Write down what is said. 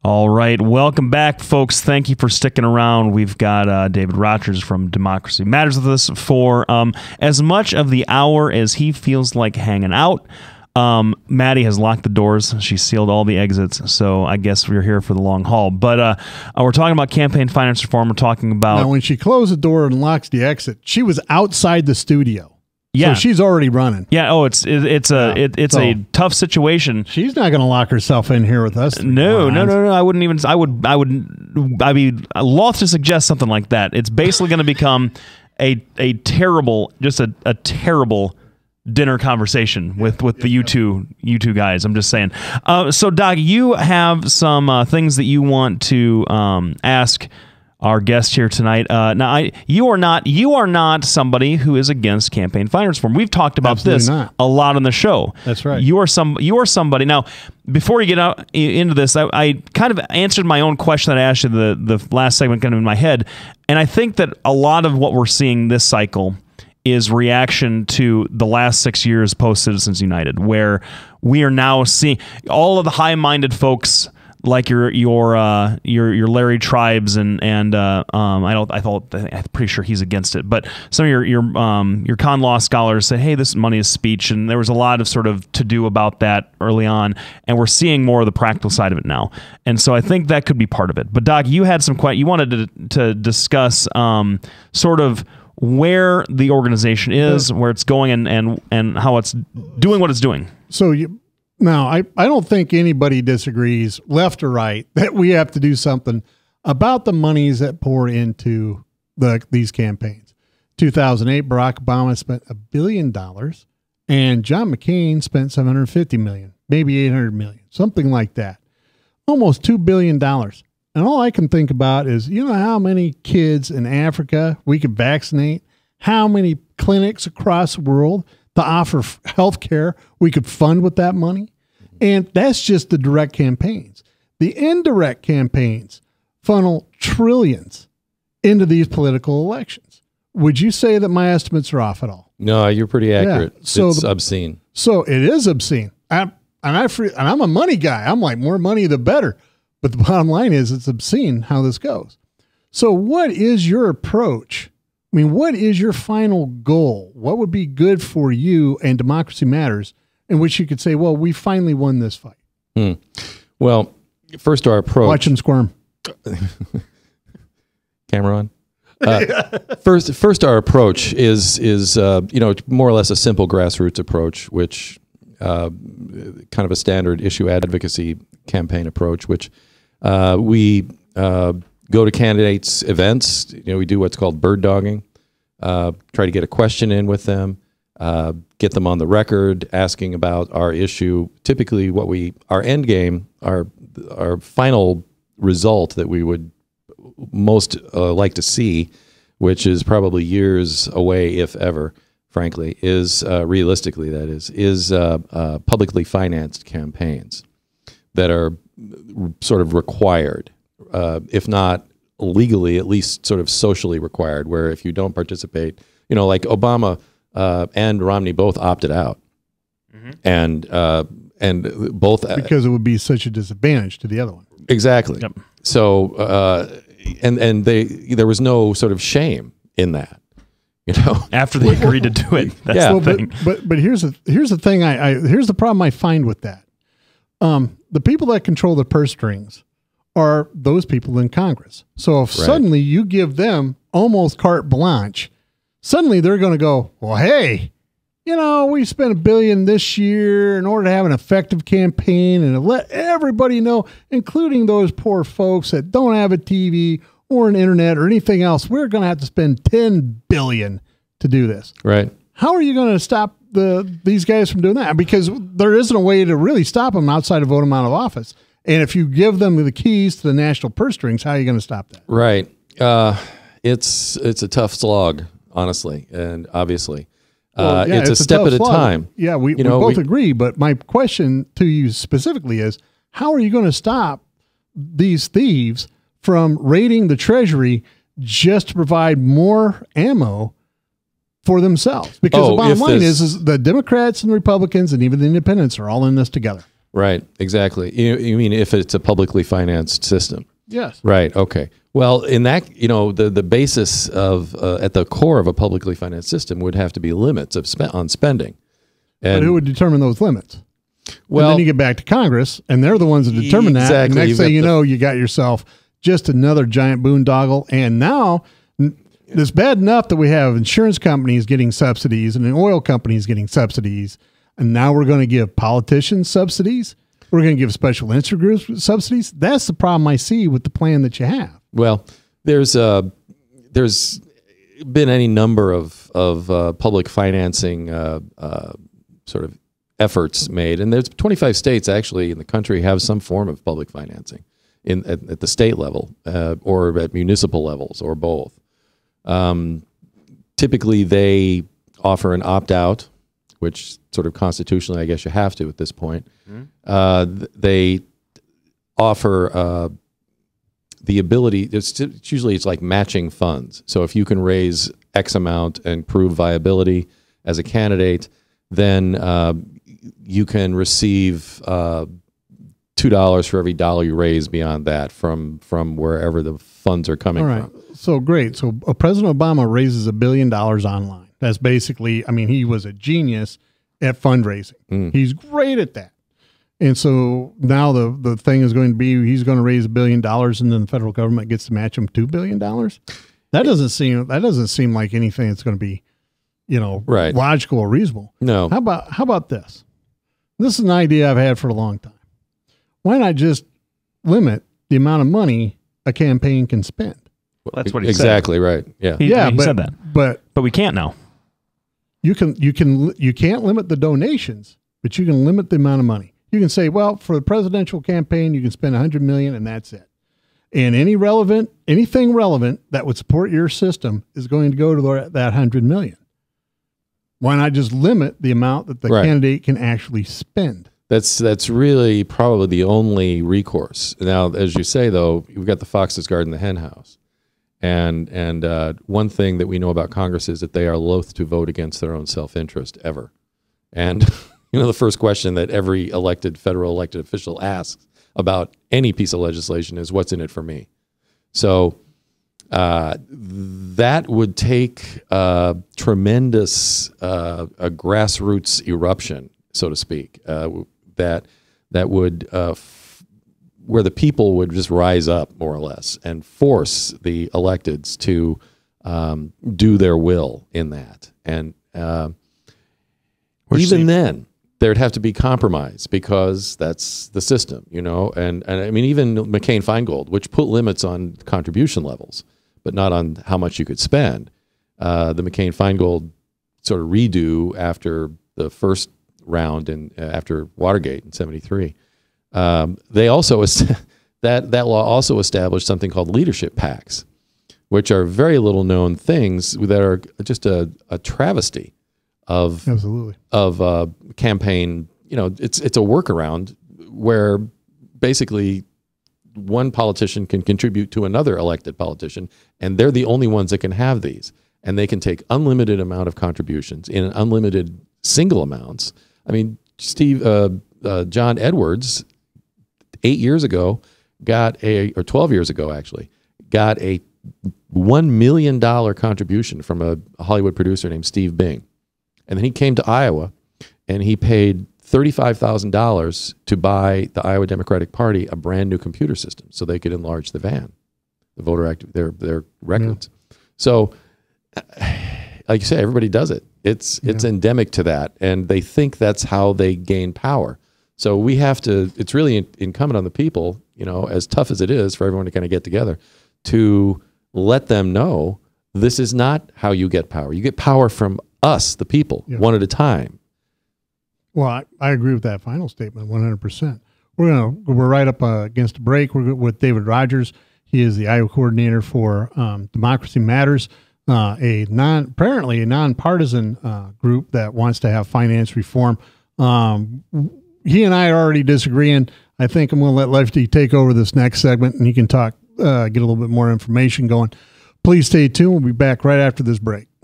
All right. Welcome back, folks. Thank you for sticking around. We've got David Rogers from Democracy Matters with us for as much of the hour as he feels like hanging out. Maddie has locked the doors. She sealed all the exits. So I guess we're here for the long haul. But we're talking about campaign finance reform. We're talking about... Now, when she closed the door and locks the exit, she was outside the studio. Yeah, so she's already running. Yeah. Oh, it's a tough situation. She's not going to lock herself in here with us. No. I wouldn't even. I'd be loath to suggest something like that. It's basically going to become a terrible dinner conversation with the you two guys. I'm just saying. So, Doc, you have some things that you want to ask our guest here tonight. Now, you are not somebody who is against campaign finance reform. We've talked about this a lot on the show. That's right. You are somebody. Now, before you get out into this, I kind of answered my own question that I asked you the last segment kind of in my head, and I think that a lot of what we're seeing this cycle is reaction to the last 6 years post Citizens United, where we are now seeing all of the high-minded folks like your Larry Tribes and I'm pretty sure he's against it, but some of your con law scholars say, hey, this money is speech, and there was a lot of sort of to do about that early on, and we're seeing more of the practical side of it now, and so I think that could be part of it. But Doc, you had you wanted to discuss sort of where the organization is, where it's going, and how it's doing what it's doing. So Now, I don't think anybody disagrees, left or right, that we have to do something about the monies that pour into these campaigns. 2008, Barack Obama spent $1 billion, and John McCain spent $750 million, maybe $800 million, something like that. Almost $2 billion. And all I can think about is, you know how many kids in Africa we could vaccinate? How many clinics across the world to offer health care we could fund with that money? And that's just the direct campaigns. The indirect campaigns funnel trillions into these political elections. Would you say that my estimates are off at all? No, you're pretty accurate. Yeah. So it's obscene. So it is obscene. I'm a money guy. I'm like, more money, the better. But the bottom line is it's obscene how this goes. So what is your approach? I mean, what is your final goal? What would be good for you and Democracy Matters in which you could say, well, we finally won this fight? Well, first our approach. Watch him squirm. Camera on. First our approach is more or less a simple grassroots approach, which kind of a standard issue advocacy campaign approach, which we go to candidates' events. We do what's called bird dogging. Try to get a question in with them. Get them on the record asking about our issue. Typically, our end game, our final result that we would most like to see, which is probably years away, if ever, frankly, is realistically is publicly financed campaigns that are sort of required, if not legally, at least sort of socially required, where if you don't participate, like Obama and Romney both opted out, and both because it would be such a disadvantage to the other one. Exactly. Yep. So and there was no sort of shame in that, after they agreed to do it. That's the thing. But here's the thing. Here's the problem I find with that. The people that control the purse strings are those people in Congress. So if suddenly you give them almost carte blanche, suddenly they're going to go, well, hey, we spent $1 billion this year in order to have an effective campaign and to let everybody know, including those poor folks that don't have a TV or an internet or anything else. We're going to have to spend $10 billion to do this. Right. How are you going to stop these guys from doing that? Because there isn't a way to really stop them outside of voting them out of office. And if you give them the keys to the national purse strings, how are you going to stop that? Right. It's a tough slog, honestly, and obviously. Well, yeah, it's a step at a time. Yeah, we both agree. But my question to you specifically is, how are you going to stop these thieves from raiding the Treasury just to provide more ammo for themselves? Because the bottom line is the Democrats and the Republicans and even the independents are all in this together. Right. Exactly. You mean if it's a publicly financed system? Yes. Right. Okay. Well, in that, the basis of at the core of a publicly financed system would have to be limits on spending. And But who would determine those limits? well, And then you get back to Congress, and they're the ones that determine that. And Exactly. next You've thing got you the- know, you got yourself just another giant boondoggle. And now it's bad enough that we have insurance companies getting subsidies and oil companies getting subsidies. And now we're going to give politicians subsidies. We're going to give special interest groups subsidies. That's the problem I see with the plan that you have. well, there's been any number of public financing sort of efforts made, and there's 25 states actually in the country have some form of public financing at the state level or at municipal levels or both. Typically, they offer an opt-out, which sort of constitutionally, I guess you have to at this point. They offer the ability. It's usually like matching funds. So if you can raise X amount and prove viability as a candidate, then you can receive $2 for every dollar you raise beyond that from wherever the funds are coming All right. from. So great. So President Obama raises $1 billion online. That's basically, I mean, he was a genius at fundraising. He's great at that. And so now the thing is going to be, he's going to raise $1 billion and then the federal government gets to match him $2 billion. That doesn't seem like anything that's going to be, Right. logical or reasonable. No. How about this? This is an idea I've had for a long time. Why not just limit the amount of money a campaign can spend? Well, that's what he Exactly right. Yeah. He said that. But we can't now. you can't limit the donations, but you can limit the amount of money. You can say, well, for the presidential campaign, you can spend $100 million and that's it. And anything relevant that would support your system is going to go to that $100 million. Why not just limit the amount that the Right. candidate can actually spend? That's really probably the only recourse. Now, as you say, though, you've got the fox that's guarding the hen house. And one thing that we know about Congress is that they are loath to vote against their own self-interest ever. And the first question that every federal elected official asks about any piece of legislation is, what's in it for me? So that would take a tremendous a grassroots eruption, so to speak, that would where the people would just rise up more or less and force the electeds to do their will in that. And even then, there'd have to be compromise because that's the system, And I mean, even McCain-Feingold, which put limits on contribution levels, but not on how much you could spend. The McCain-Feingold sort of redo after the first round and after Watergate in '73. They also that law also established something called leadership PACs, which are very little known things that are just a travesty of Absolutely. of campaign. It's a workaround where basically one politician can contribute to another elected politician, and they're the only ones that can have these, and they can take unlimited amount of contributions in unlimited single amounts. I mean, John Edwards, 8 years ago, or 12 years ago actually, got a $1 million contribution from a Hollywood producer named Steve Bing. And then he came to Iowa and he paid $35,000 to buy the Iowa Democratic Party a brand new computer system so they could enlarge the van, the voter active, their records. Yeah. So, like you say, everybody does it. It's endemic to that, and they think that's how they gain power. So we have to. It's really incumbent on the people, as tough as it is for everyone to kind of get together, to let them know this is not how you get power. You get power from us, the people, one at a time. Well, I agree with that final statement 100%. We're right up against a break. We're with David Rogers. He is the Iowa coordinator for Democracy Matters, apparently a nonpartisan group that wants to have finance reform. He and I are already disagreeing. I think I'm going to let Lefty take over this next segment, and he can talk, get a little bit more information going. Please stay tuned. We'll be back right after this break.